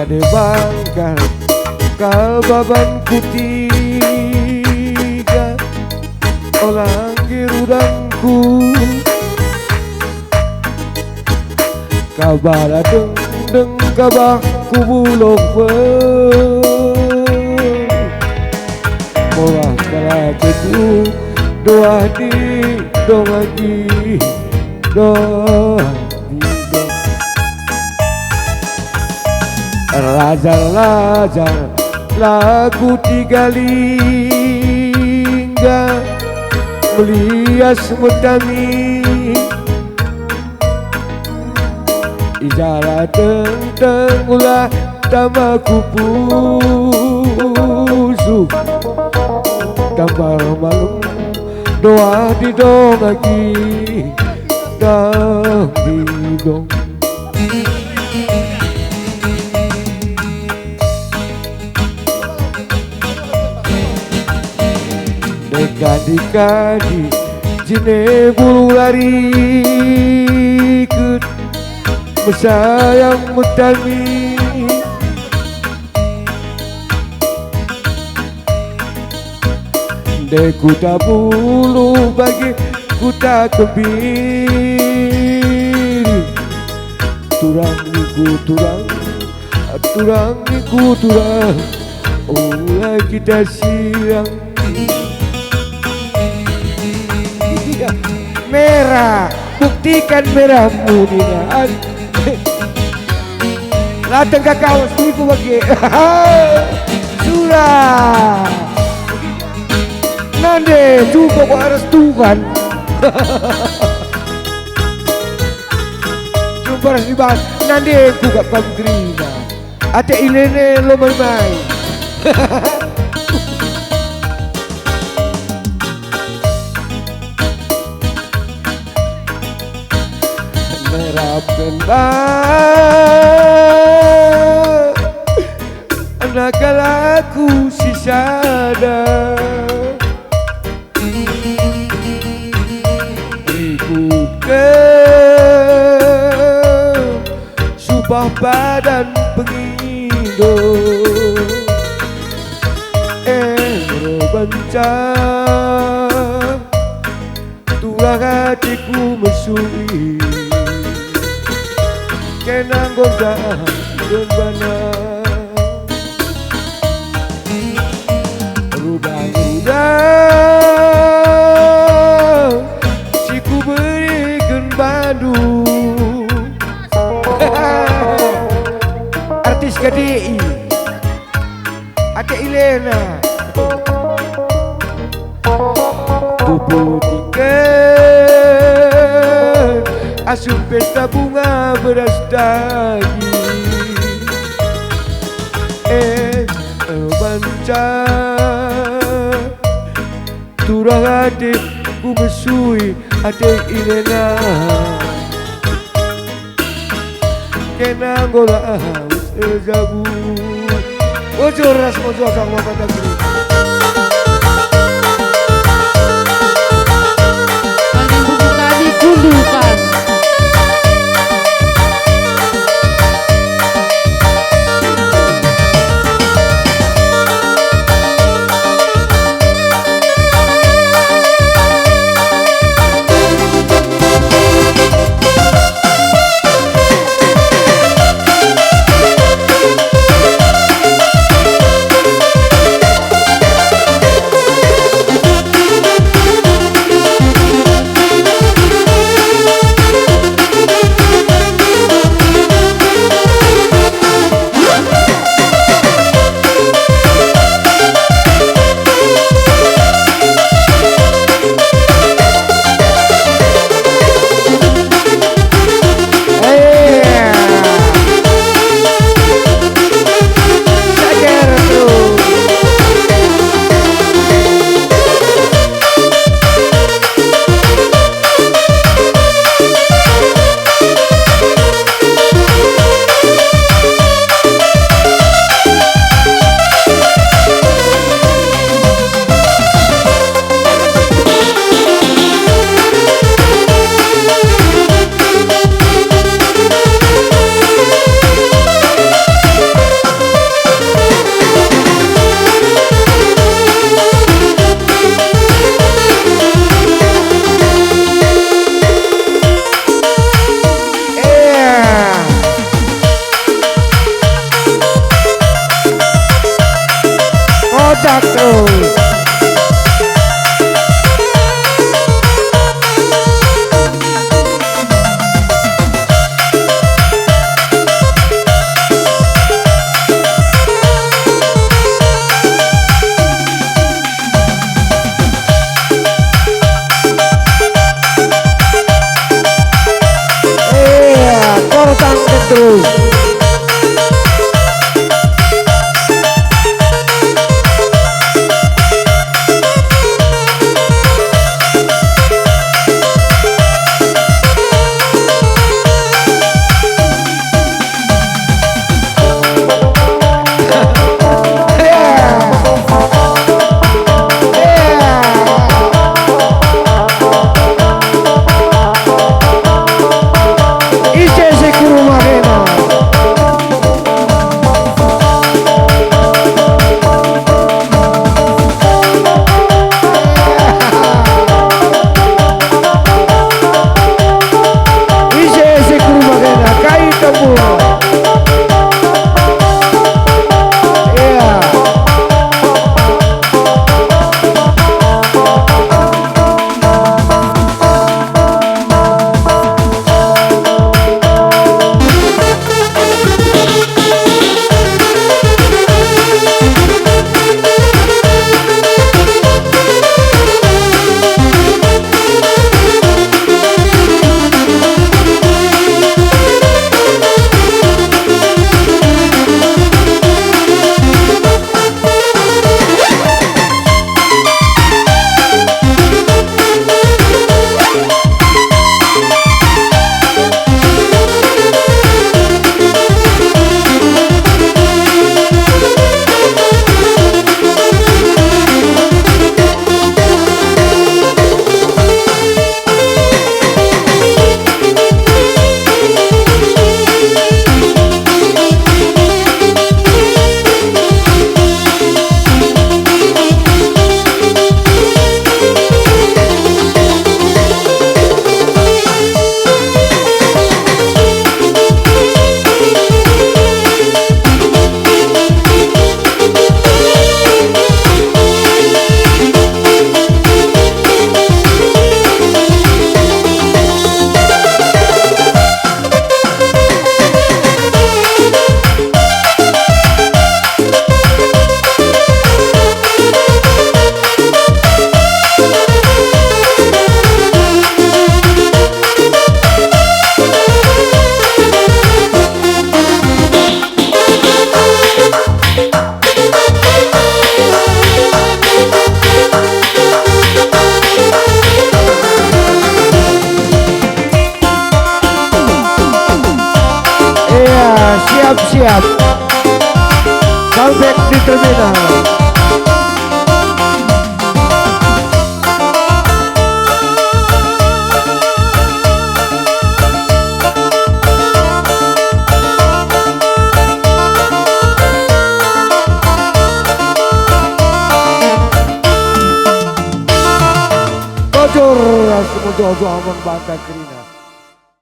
Ade bangkal kalbaban kutiga olang girudangku kabara deng kabah kubulok molah kala cetu doa di dong lagi doa di dong raja lagu tiga lingga melias mutami ijara tentang ulah tamaku pusu gambar malam doa di dong lagi dong di dong Dikadi jine bulu lari ikut mesayang mutami Dekuta bulu bagi kuta kebiri turang niku turang ulah kita siang merah, buktikan merahmu Nina. Latang kakao seribu bagi surah nande juga kok harus Tuhan jumpa harus dibahas nande juga kamu terima ate ilene lo main-main anak laku sisada ikut ke subah badan pengindo berbencar tulang hatiku mesui kenang godaan dan rubah-rubah si ku berikan Bandung artis KDI Ate Ilena ku putihkan asup pesta bunga beras daging bancar turang hati ku mesui Ate Ilena kenang gola sejabu ojo ras mojo sang mata daging tadi gundukan siap. Sampai di terminal. Bocor semua doa aman bata kerina.